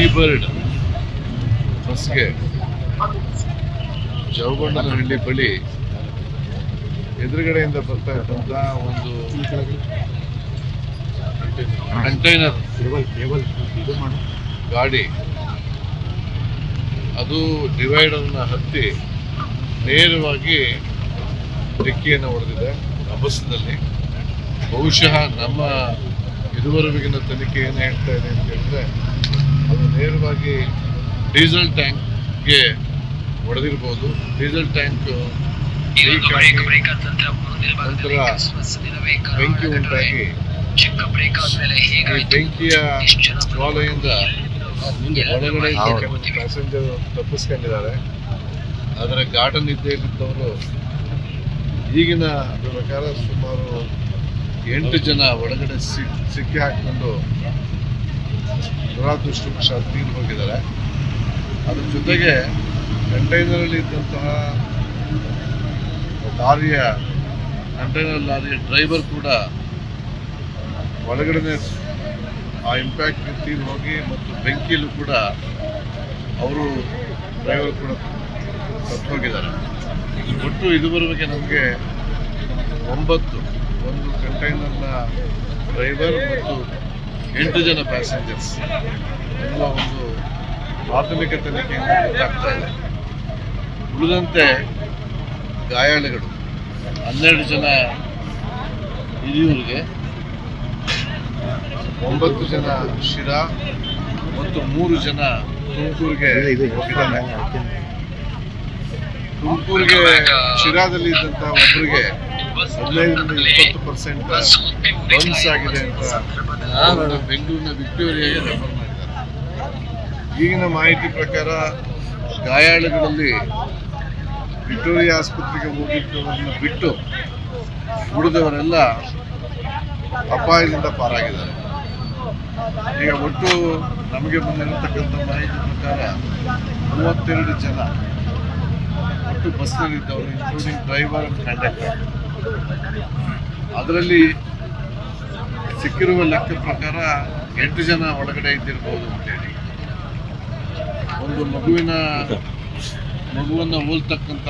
Seabird ಬಸ್ಗೆ ಜವಗೊಂಡನಹಳ್ಳಿ ಬಳಿ ಎದುರುಗಡೆಯಿಂದ ಬರ್ತಾ ಇದ್ದಂಥ ಒಂದು ಕಂಟೈನರ್ ಗಾಡಿ ಅದು ಡಿವೈಡರ್ನ ಹತ್ತಿ ನೇರವಾಗಿ ಡಿಕ್ಕಿಯನ್ನು ಹೊಡೆದಿದೆ ಆ ಬಸ್ನಲ್ಲಿ. ಬಹುಶಃ ನಮ್ಮ ಇದುವರೆಗಿನ ತನಿಖೆ ಏನು ಹೇಳ್ತಾ ಇದೆ ಅಂತ ಹೇಳಿದ್ರೆ ಅದು ನೇರವಾಗಿ ಡೀಸೆಲ್ ಟ್ಯಾಂಕ್ಗೆ ಹೊಡೆದಿರ್ಬೋದು. ಡೀಸೆಲ್ ಟ್ಯಾಂಕ್ ನಂತರ ಬೆಂಕಿ ಉಂಟಾಗಿ ಈ ಬೆಂಕಿಯ ಜ್ವಾಲೆಯಿಂದ ಒಳಗಡೆ ಪ್ಯಾಸೆಂಜರ್ ತಪ್ಪಿಸ್ಕೊಂಡಿದ್ದಾರೆ. ಆದರೆ ಗಾರ್ಡನ್ ನಿದ್ದೆಯಲ್ಲಿದ್ದವರು ಈಗಿನ ಪ್ರಕಾರ ಸುಮಾರು 8 ಜನ ಒಳಗಡೆ ಸಿಕ್ಕಿ ಹಾಕಿಕೊಂಡು ದುರಾದೃಷ್ಟವಶಾತ್ ತೀರಿ ಹೋಗಿದ್ದಾರೆ. ಅದ್ರ ಜೊತೆಗೆ ಕಂಟೈನರಲ್ಲಿ ಇದ್ದಂತಹ ಕಂಟೈನರ್ ಲಾರಿಯ ಡ್ರೈವರ್ ಕೂಡ ಒಳಗಡೆ ಆ ಇಂಪ್ಯಾಕ್ಟ್ ತೀರಿ ಹೋಗಿ ಮತ್ತು ಬೆಂಕಿಯಲ್ಲೂ ಕೂಡ ಅವರು ಡ್ರೈವರ್ ಕೂಡ ಸತ್ತು ಹೋಗಿದ್ದಾರೆ. ಒಟ್ಟು ಇದುವರೆಗೆ ನಮಗೆ 9 ಒಂದು ಕಂಟೈನರ್ನ ಡ್ರೈವರ್ ಮತ್ತು 8 ಜನ ಪ್ಯಾಸೆಂಜರ್ಸ್ ಎಲ್ಲ ಒಂದು ಪ್ರಾಥಮಿಕ ತನಿಖೆಯಿಂದ ಗೊತ್ತಾಗ್ತಾ ಇದೆ. ಉಳಿದಂತೆ ಗಾಯಾಳುಗಳು 12 ಜನ ಹಿರಿಯೂರಿಗೆ, 9 ಜನ ಶಿರಾ ಮತ್ತು 3 ಜನ ತುಮಕೂರಿಗೆ ಹೋಗಿದ್ದಾರೆ. ತುಮಕೂರಿಗೆ ಶಿರಾದಲ್ಲಿ ಇದ್ದಂಥ ಒಬ್ಬರಿಗೆ 15-20% ಬನ್ಸ್ ಆಗಿದೆ ಅಂತ ಬೆಂಗಳೂರಿನ ವಿಕ್ಟೋರಿಯಾಗೆ ರೆಫರ್ ಮಾಡಿದ್ದಾರೆ. ಈಗಿನ ಮಾಹಿತಿ ಪ್ರಕಾರ ಗಾಯಾಳುಗಳಲ್ಲಿ ವಿಕ್ಟೋರಿಯಾ ಆಸ್ಪತ್ರೆಗೆ ಹೋಗಿದ್ದವರನ್ನು ಬಿಟ್ಟು ಉಳಿದವರೆಲ್ಲ ಅಪಾಯದಿಂದ ಪಾರಾಗಿದ್ದಾರೆ. ಈಗ ಒಟ್ಟು ನಮಗೆ ಬಂದಿರತಕ್ಕಂಥ ಮಾಹಿತಿ ಪ್ರಕಾರ 32 ಜನ ಒಟ್ಟು ಬಸ್ನಲ್ಲಿದ್ದವರು, ಇನ್ಕ್ಲೂಡಿಂಗ್ ಡ್ರೈವರ್ ಅಂಡ್ ಕಂಡಕ್ಟರ್. ಅದರಲ್ಲಿ ಸಿಕ್ಕಿರುವ ಲೆಕ್ಕ ಪ್ರಕಾರ 8 ಜನ ಒಳಗಡೆ ಇದ್ದಿರ್ಬೋದು ಅಂತೇಳಿ. ಒಂದು ಮಗುವನ್ನು ಹೋಲ್ತಕ್ಕಂಥ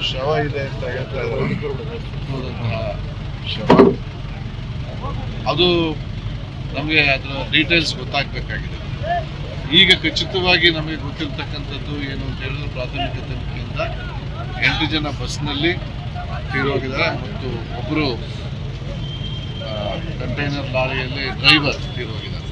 ಶವ ಇದೆ ಅಂತ ಹೇಳ್ತಾ ಇದ್ದಾರೆ. ಶವ ಅದು ನಮಗೆ ಅದರ ಡೀಟೇಲ್ಸ್ ಗೊತ್ತಾಗಬೇಕಾಗಿದೆ. ಈಗ ಖಚಿತವಾಗಿ ನಮಗೆ ಗೊತ್ತಿರತಕ್ಕಂಥದ್ದು ಏನು ಅಂತ ಹೇಳಿದ್ರೆ ಪ್ರಾಥಮಿಕ ತನಿಖೆಯಿಂದ 8 ಜನ ಬಸ್ನಲ್ಲಿ ತೀರೋಗಿದ್ದಾರೆ ಮತ್ತು ಒಬ್ಬರು ಕಂಟೈನರ್ ಲಾರಿಯಲ್ಲಿ ಡ್ರೈವರ್ ತೀರೋಗಿದ್ದಾರೆ.